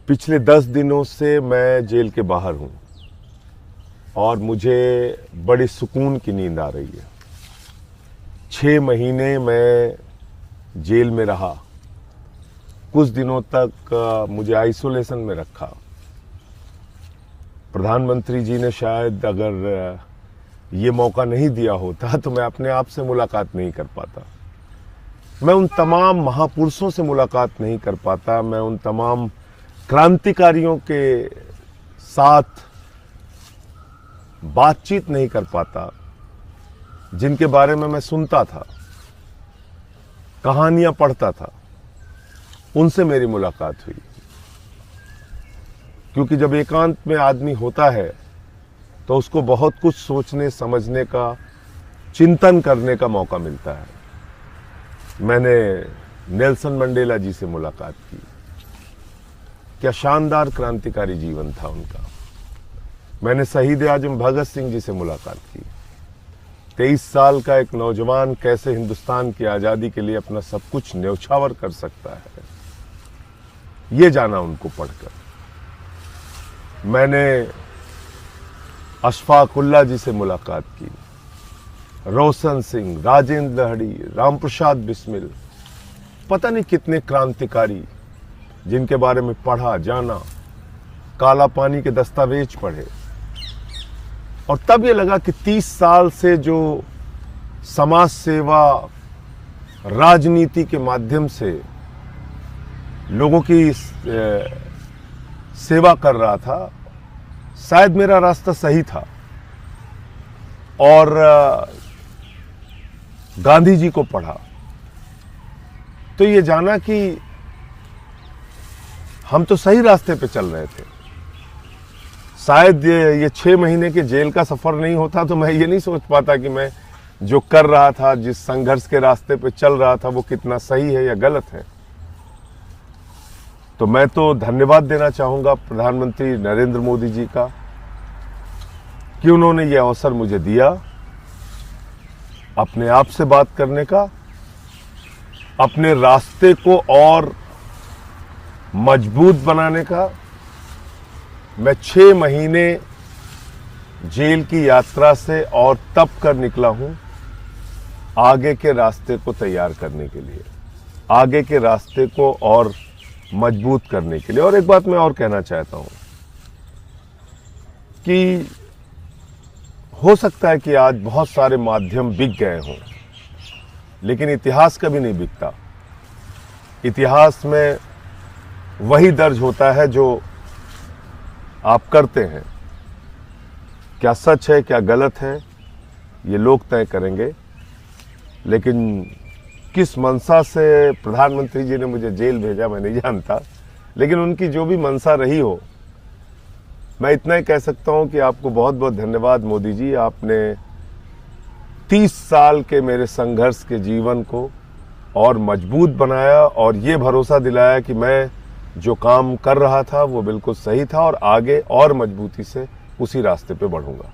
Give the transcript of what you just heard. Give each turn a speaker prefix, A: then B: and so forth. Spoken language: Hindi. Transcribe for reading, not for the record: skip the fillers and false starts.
A: पिछले 10 दिनों से मैं जेल के बाहर हूँ और मुझे बड़ी सुकून की नींद आ रही है। 6 महीने मैं जेल में रहा। कुछ दिनों तक मुझे आइसोलेशन में रखा। प्रधानमंत्री जी ने शायद अगर ये मौका नहीं दिया होता तो मैं अपने आप से मुलाकात नहीं कर पाता। मैं उन तमाम महापुरुषों से मुलाकात नहीं कर पाता। मैं उन तमाम क्रांतिकारियों के साथ बातचीत नहीं कर पाता जिनके बारे में मैं सुनता था, कहानियां पढ़ता था। उनसे मेरी मुलाकात हुई, क्योंकि जब एकांत में आदमी होता है तो उसको बहुत कुछ सोचने समझने का, चिंतन करने का मौका मिलता है। मैंने नेल्सन मंडेला जी से मुलाकात की। क्या शानदार क्रांतिकारी जीवन था उनका। मैंने शहीद आजम भगत सिंह जी से मुलाकात की। 23 साल का एक नौजवान कैसे हिंदुस्तान की आज़ादी के लिए अपना सब कुछ न्यौछावर कर सकता है, ये जाना उनको पढ़कर। मैंने अशफाक उल्लाह जी से मुलाकात की। रोशन सिंह, राजेंद्र लहड़ी, राम प्रसाद बिस्मिल, पता नहीं कितने क्रांतिकारी जिनके बारे में पढ़ा, जाना, काला पानी के दस्तावेज पढ़े। और तब ये लगा कि 30 साल से जो समाज सेवा, राजनीति के माध्यम से लोगों की सेवा कर रहा था, शायद मेरा रास्ता सही था। और गांधी जी को पढ़ा तो ये जाना कि हम तो सही रास्ते पे चल रहे थे। शायद ये 6 महीने के जेल का सफर नहीं होता तो मैं ये नहीं सोच पाता कि मैं जो कर रहा था, जिस संघर्ष के रास्ते पे चल रहा था, वो कितना सही है या गलत है। तो मैं तो धन्यवाद देना चाहूंगा प्रधानमंत्री नरेंद्र मोदी जी का कि उन्होंने ये अवसर मुझे दिया अपने आप से बात करने का, अपने रास्ते को और मजबूत बनाने का। मैं 6 महीने जेल की यात्रा से और तप कर निकला हूं आगे के रास्ते को तैयार करने के लिए, आगे के रास्ते को और मजबूत करने के लिए। और एक बात मैं और कहना चाहता हूं कि हो सकता है कि आज बहुत सारे माध्यम बिक गए हों, लेकिन इतिहास कभी नहीं बिकता। इतिहास में वही दर्ज होता है जो आप करते हैं। क्या सच है, क्या गलत है, ये लोग तय करेंगे। लेकिन किस मंशा से प्रधानमंत्री जी ने मुझे जेल भेजा मैं नहीं जानता, लेकिन उनकी जो भी मंशा रही हो, मैं इतना ही कह सकता हूं कि आपको बहुत बहुत धन्यवाद मोदी जी। आपने 30 साल के मेरे संघर्ष के जीवन को और मजबूत बनाया और ये भरोसा दिलाया कि मैं जो काम कर रहा था वो बिल्कुल सही था और आगे और मजबूती से उसी रास्ते पे बढ़ूंगा।